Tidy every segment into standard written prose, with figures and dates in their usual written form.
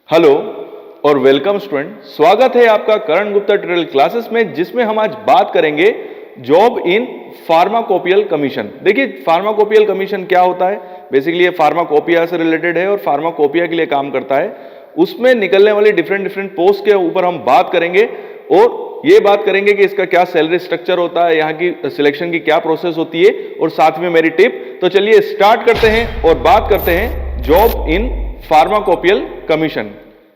Hello और welcome student. स्वागत है आपका करण गुप्ता ट्यूटोरियल क्लासेस में, जिसमें हम आज बात करेंगे जॉब इन फार्माकोपियल कमीशन। देखिए, फार्माकोपियल कमीशन क्या होता है। बेसिकली ये फार्माकोपिया से रिलेटेड है और फार्माकोपिया के लिए काम करता है। उसमें निकलने वाली डिफरेंट पोस्ट के ऊपर हम बात करेंगे और ये बात करेंगे कि इसका क्या सैलरी स्ट्रक्चर होता है, यहाँ की सिलेक्शन की क्या प्रोसेस होती है और साथ में मेरी टिप। तो चलिए स्टार्ट करते हैं और बात करते हैं जॉब इन फार्माकोपियल कमीशन।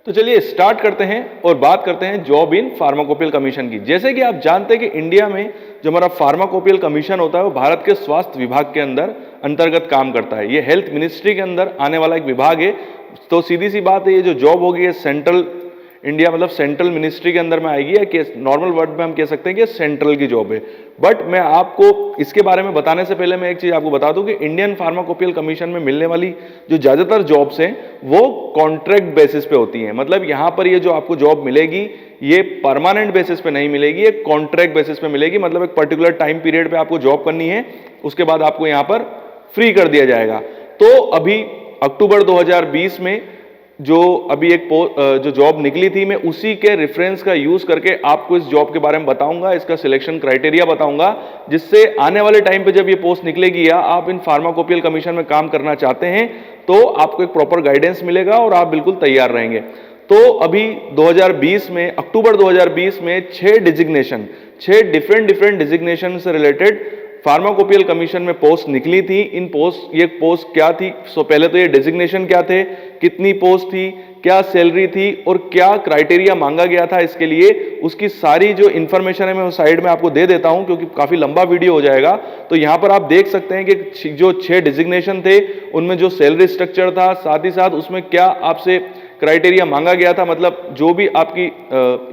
तो चलिए स्टार्ट करते हैं और बात करते हैं जॉब इन फार्माकोपियल कमीशन की। जैसे कि आप जानते हैं कि इंडिया में जो हमारा फार्माकोपियल कमीशन होता है वो भारत के स्वास्थ्य विभाग के अंतर्गत काम करता है। ये हेल्थ मिनिस्ट्री के अंदर आने वाला एक विभाग है। तो सीधी सी बात है, ये जो जॉब होगी ये सेंट्रल इंडिया मतलब सेंट्रल मिनिस्ट्री के अंदर में आएगी, या कि नॉर्मल वर्ड में हम कह सकते हैं कि सेंट्रल की जॉब है। बट मैं आपको इसके बारे में बताने से पहले मैं एक चीज आपको बता दूं कि इंडियन फार्माकोपियल कमीशन में मिलने वाली जो ज्यादातर जॉब्स हैं वो कॉन्ट्रैक्ट बेसिस पे होती हैं। मतलब यहां पर ये जो आपको जॉब मिलेगी ये परमानेंट बेसिस पे नहीं मिलेगी, ये कॉन्ट्रैक्ट बेसिस पे मिलेगी। मतलब एक पर्टिकुलर टाइम पीरियड पे आपको जॉब करनी है, उसके बाद आपको यहां पर फ्री कर दिया जाएगा। तो अभी अक्टूबर 2020 में जो अभी एक जो जॉब निकली थी, मैं उसी के रेफरेंस का यूज करके आपको इस जॉब के बारे में बताऊंगा, इसका सिलेक्शन क्राइटेरिया बताऊंगा, जिससे आने वाले टाइम पे जब ये पोस्ट निकलेगी या आप इन फार्माकोपियल कमीशन में काम करना चाहते हैं तो आपको एक प्रॉपर गाइडेंस मिलेगा और आप बिल्कुल तैयार रहेंगे। तो अभी 2020 में अक्टूबर 2020 में 6 डिफरेंट डिजिग्नेशन से रिलेटेड फार्माकोपियल कमीशन में पोस्ट निकली थी। ये पोस्ट क्या थी, सो पहले तो ये डेजिग्नेशन क्या थे, कितनी पोस्ट थी, क्या सैलरी थी और क्या क्राइटेरिया मांगा गया था इसके लिए, उसकी सारी जो इंफॉर्मेशन है मैं उस साइड में आपको दे देता हूं क्योंकि काफी लंबा वीडियो हो जाएगा। तो यहां पर आप देख सकते हैं कि जो 6 डिजिग्नेशन थे उनमें जो सैलरी स्ट्रक्चर था, साथ ही साथ उसमें क्या आपसे क्राइटेरिया मांगा गया था, मतलब जो भी आपकी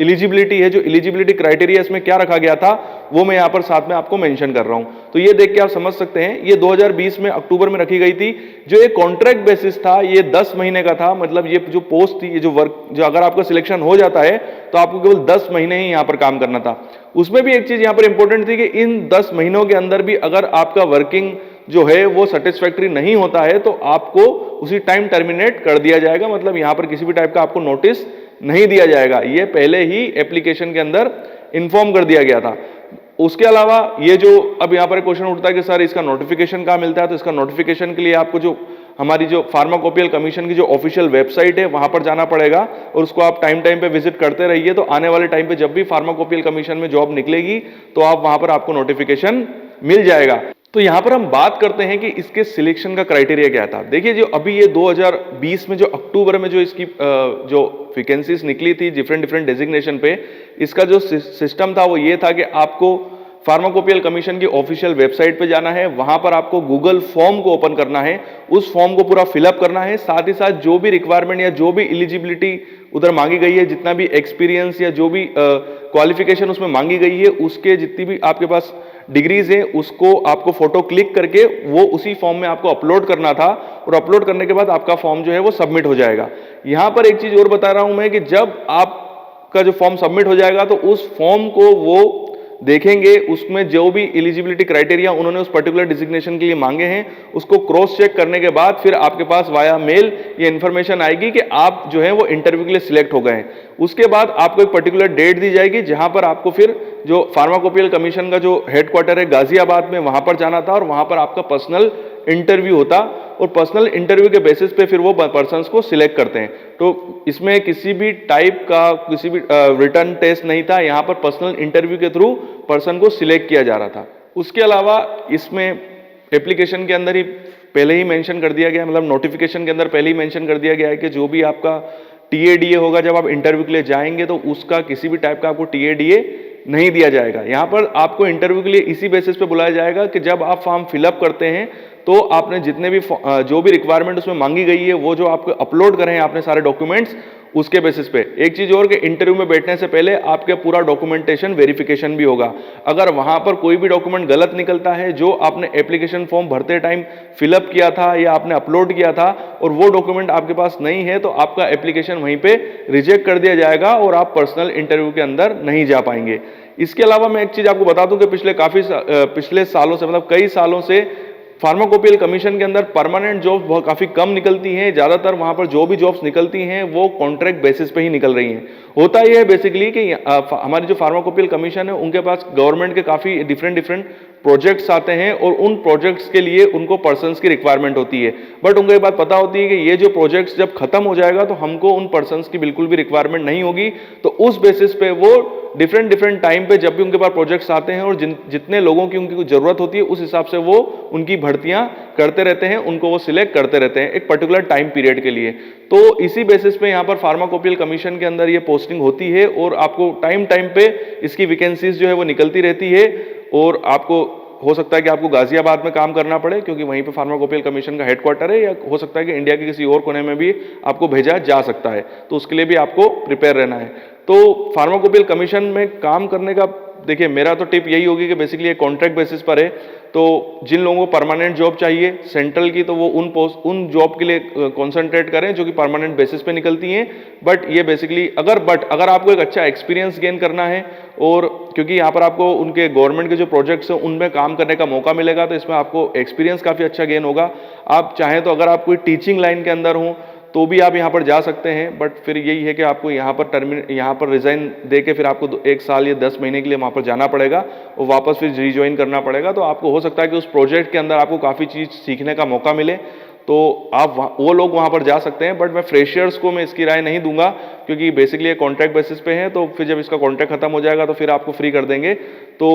एलिजिबिलिटी है, जो एलिजिबिलिटी क्राइटेरिया इसमें क्या रखा गया था वो मैं यहाँ पर साथ में आपको मेंशन कर रहा हूं। तो ये देख के आप समझ सकते हैं ये 2020 में अक्टूबर में रखी गई थी। जो ये कॉन्ट्रैक्ट बेसिस था ये 10 महीने का था। मतलब ये जो पोस्ट थी, ये जो वर्क, जो अगर आपका सिलेक्शन हो जाता है तो आपको केवल 10 महीने ही यहाँ पर काम करना था। उसमें भी एक चीज यहाँ पर इंपॉर्टेंट थी कि इन 10 महीनों के अंदर भी अगर आपका वर्किंग जो है वो सेटिस्फैक्टरी नहीं होता है तो आपको उसी टाइम टर्मिनेट कर दिया जाएगा। मतलब यहां पर किसी भी टाइप का आपको नोटिस नहीं दिया जाएगा, ये पहले ही एप्लीकेशन के अंदर इन्फॉर्म कर दिया गया था। उसके अलावा ये जो अब यहां पर क्वेश्चन उठता है कि सर इसका नोटिफिकेशन कहां मिलता है, तो इसका नोटिफिकेशन के लिए आपको जो हमारी जो फार्माकोपियल कमीशन की जो ऑफिशियल वेबसाइट है वहां पर जाना पड़ेगा और उसको आप टाइम पे विजिट करते रहिए। तो आने वाले टाइम पे जब भी फार्माकोपियल कमीशन में जॉब निकलेगी तो आप वहां पर आपको नोटिफिकेशन मिल जाएगा। तो यहां पर हम बात करते हैं कि इसके सिलेक्शन का क्राइटेरिया क्या था। देखिए, जो अभी ये 2020 में जो अक्टूबर में जो इसकी जो वैकेंसीज निकली थी डिफरेंट डेजिग्नेशन पे, इसका जो सिस्टम था वो ये था कि आपको फार्माकोपियल कमीशन की ऑफिशियल वेबसाइट पे जाना है, वहां पर आपको गूगल फॉर्म को ओपन करना है, उस फॉर्म को पूरा फिलअप करना है, साथ ही साथ जो भी रिक्वायरमेंट या जो भी एलिजिबिलिटी उधर मांगी गई है, जितना भी एक्सपीरियंस या जो भी क्वालिफिकेशन उसमें मांगी गई है, उसके जितनी भी आपके पास डिग्रीज है उसको आपको फोटो क्लिक करके वो उसी फॉर्म में आपको अपलोड करना था और अपलोड करने के बाद आपका फॉर्म जो है वो सबमिट हो जाएगा। यहां पर एक चीज और बता रहा हूं मैं कि जब आपका जो फॉर्म सबमिट हो जाएगा तो उस फॉर्म को वो देखेंगे, उसमें जो भी एलिजिबिलिटी क्राइटेरिया उन्होंने उस पर्टिकुलर डिजिग्नेशन के लिए मांगे हैं उसको क्रॉस चेक करने के बाद फिर आपके पास वाया मेल ये इंफॉर्मेशन आएगी कि आप जो है वो इंटरव्यू के लिए सिलेक्ट हो गए हैं। उसके बाद आपको एक पर्टिकुलर डेट दी जाएगी जहां पर आपको फिर जो फार्माकोपियल कमीशन का जो हेडक्वार्टर है गाजियाबाद में, वहां पर जाना था और वहां पर आपका पर्सनल इंटरव्यू होता और पर्सनल इंटरव्यू के बेसिस पे फिर वो पर्सन्स को सिलेक्ट करते हैं। तो इसमें किसी भी टाइप का किसी भी रिटर्न टेस्ट नहीं था, यहाँ पर पर्सनल इंटरव्यू के थ्रू पर्सन को सिलेक्ट किया जा रहा था। उसके अलावा इसमें एप्लीकेशन के अंदर ही पहले ही मेंशन कर दिया गया, मतलब नोटिफिकेशन के अंदर पहले ही मेंशन कर दिया गया है कि जो भी आपका टीएडीए होगा जब आप इंटरव्यू के लिए जाएंगे तो उसका किसी भी टाइप का आपको टीएडीए नहीं दिया जाएगा। यहां पर आपको इंटरव्यू के लिए इसी बेसिस पे बुलाया जाएगा कि जब आप फॉर्म फिलअप करते हैं तो आपने जितने भी जो भी रिक्वायरमेंट उसमें मांगी गई है वो जो आपको अपलोड करें हैं आपने सारे डॉक्यूमेंट्स, उसके बेसिस पे। एक चीज और कि इंटरव्यू में बैठने से पहले आपके पूरा डॉक्यूमेंटेशन वेरिफिकेशन भी होगा। अगर वहां पर कोई भी डॉक्यूमेंट गलत निकलता है जो आपने एप्लीकेशन फॉर्म भरते टाइम फिलअप किया था या आपने अपलोड किया था और वो डॉक्यूमेंट आपके पास नहीं है तो आपका एप्लीकेशन वहीं पे रिजेक्ट कर दिया जाएगा और आप पर्सनल इंटरव्यू के अंदर नहीं जा पाएंगे। इसके अलावा मैं एक चीज आपको बता दूं कि पिछले सालों से मतलब कई सालों से फार्माकोपियल कमीशन के अंदर परमानेंट जॉब्स बहुत काफ़ी कम निकलती हैं। ज़्यादातर वहाँ पर जो भी जॉब्स निकलती हैं वो कॉन्ट्रैक्ट बेसिस पे ही निकल रही हैं। होता यह है बेसिकली कि हमारी जो फार्माकोपियल कमीशन है उनके पास गवर्नमेंट के काफ़ी डिफरेंट प्रोजेक्ट्स आते हैं और उन प्रोजेक्ट्स के लिए उनको पर्सन्स की रिक्वायरमेंट होती है। बट उनको ये बात पता होती है कि ये जो प्रोजेक्ट्स जब खत्म हो जाएगा तो हमको उन पर्सन्स की बिल्कुल भी रिक्वायरमेंट नहीं होगी। तो उस बेसिस पे वो डिफरेंट टाइम पे जब भी उनके पास प्रोजेक्ट्स आते हैं और जितने लोगों की उनकी जरूरत होती है उस हिसाब से वो उनकी भर्तियां करते रहते हैं, उनको वो सिलेक्ट करते रहते हैं एक पर्टिकुलर टाइम पीरियड के लिए। तो इसी बेसिस पे यहाँ पर फार्माकोपियल कमीशन के अंदर ये पोस्टिंग होती है और आपको टाइम पे इसकी वैकेंसीज जो है वो निकलती रहती है। और आपको हो सकता है कि आपको गाजियाबाद में काम करना पड़े क्योंकि वहीं पे फार्माकोपियल कमीशन का हेडक्वार्टर है, या हो सकता है कि इंडिया के किसी और कोने में भी आपको भेजा जा सकता है। तो उसके लिए भी आपको प्रिपेयर रहना है। तो फार्माकोपियल कमीशन में काम करने का देखिए मेरा तो टिप यही होगी कि बेसिकली एक कॉन्ट्रैक्ट बेसिस पर है। तो जिन लोगों को परमानेंट जॉब चाहिए सेंट्रल की तो वो उन जॉब के लिए कॉन्सेंट्रेट करें जो कि परमानेंट बेसिस पे निकलती हैं। बट ये बेसिकली अगर आपको एक अच्छा एक्सपीरियंस गेन करना है और क्योंकि यहाँ पर आपको उनके गवर्नमेंट के जो प्रोजेक्ट्स हैं उनमें काम करने का मौका मिलेगा तो इसमें आपको एक्सपीरियंस काफ़ी अच्छा गेन होगा। आप चाहें तो अगर आप कोई टीचिंग लाइन के अंदर हों तो भी आप यहाँ पर जा सकते हैं। बट फिर यही है कि आपको यहाँ पर रिजाइन दे के फिर आपको 1 साल या 10 महीने के लिए वहाँ पर जाना पड़ेगा और वापस फिर रिज्वाइन करना पड़ेगा। तो आपको हो सकता है कि उस प्रोजेक्ट के अंदर आपको काफ़ी चीज़ सीखने का मौका मिले, तो आप वो लोग वहाँ पर जा सकते हैं। बट मैं फ्रेशर्स को मैं इसकी राय नहीं दूंगा क्योंकि बेसिकली कॉन्ट्रैक्ट बेसिस पे है। तो फिर जब इसका कॉन्ट्रैक्ट खत्म हो जाएगा तो फिर आपको फ्री कर देंगे। तो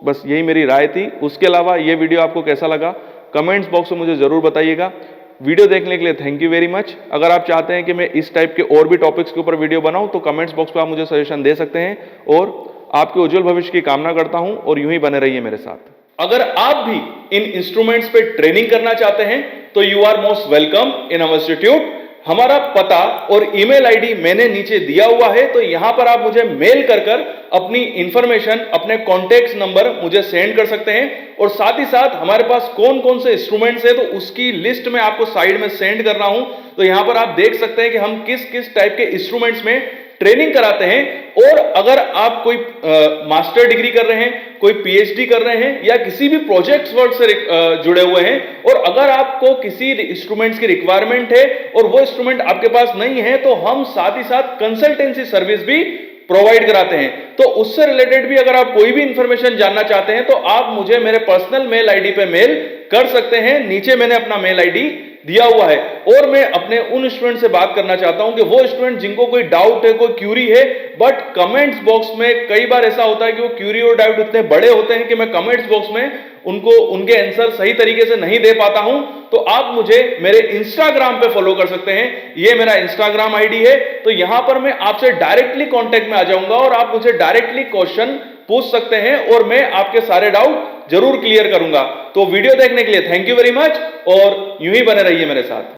बस यही मेरी राय थी। उसके अलावा ये वीडियो आपको कैसा लगा कमेंट्स बॉक्स में मुझे ज़रूर बताइएगा। वीडियो देखने के लिए थैंक यू वेरी मच। अगर आप चाहते हैं कि मैं इस टाइप के और भी टॉपिक्स के ऊपर वीडियो बनाऊं तो कमेंट्स बॉक्स पे आप मुझे सजेशन दे सकते हैं। और आपके उज्जवल भविष्य की कामना करता हूं और यूं ही बने रहिए मेरे साथ। अगर आप भी इन इंस्ट्रूमेंट्स पे ट्रेनिंग करना चाहते हैं तो you are most welcome in our institute. हमारा पता और ईमेल आईडी मैंने नीचे दिया हुआ है, तो यहां पर आप मुझे मेल कर अपनी इंफॉर्मेशन, अपने कॉन्टेक्ट नंबर मुझे सेंड कर सकते हैं। और साथ ही साथ हमारे पास कौन कौन से इंस्ट्रूमेंट्स है तो उसकी लिस्ट में आपको साइड में सेंड कर रहा हूं। तो यहां पर आप देख सकते हैं कि हम किस किस टाइप के इंस्ट्रूमेंट्स में ट्रेनिंग कराते हैं। और अगर आप कोई मास्टर डिग्री कर रहे हैं, कोई पीएचडी कर रहे हैं या किसी भी प्रोजेक्ट वर्क से जुड़े हुए हैं और अगर आपको किसी इंस्ट्रूमेंट्स की रिक्वायरमेंट है और वो इंस्ट्रूमेंट आपके पास नहीं है तो हम साथ ही साथ कंसल्टेंसी सर्विस भी प्रोवाइड कराते हैं। तो उससे रिलेटेड भी अगर आप कोई भी इंफॉर्मेशन जानना चाहते हैं तो आप मुझे मेरे पर्सनल मेल आईडी पे मेल कर सकते हैं। नीचे मैंने अपना मेल आईडी दिया हुआ है। और मैं अपने उन स्टूडेंट से बात करना चाहता हूं कि वो स्टूडेंट जिनको कोई डाउट है, कोई क्यूरी है, बट कमेंट्स बॉक्स में कई बार ऐसा होता है कि वो क्यूरी और डाउट इतने बड़े होते हैं कि मैं कमेंट्स बॉक्स में उनको उनके आंसर सही तरीके से नहीं दे पाता हूं। तो आप मुझे मेरे इंस्टाग्राम पे फॉलो कर सकते हैं। ये मेरा इंस्टाग्राम आईडी है। तो यहां पर मैं आपसे डायरेक्टली कांटेक्ट में आ जाऊंगा और आप मुझे डायरेक्टली क्वेश्चन पूछ सकते हैं और मैं आपके सारे डाउट जरूर क्लियर करूंगा। तो वीडियो देखने के लिए थैंक यू वेरी मच और यूं ही बने रहिए मेरे साथ।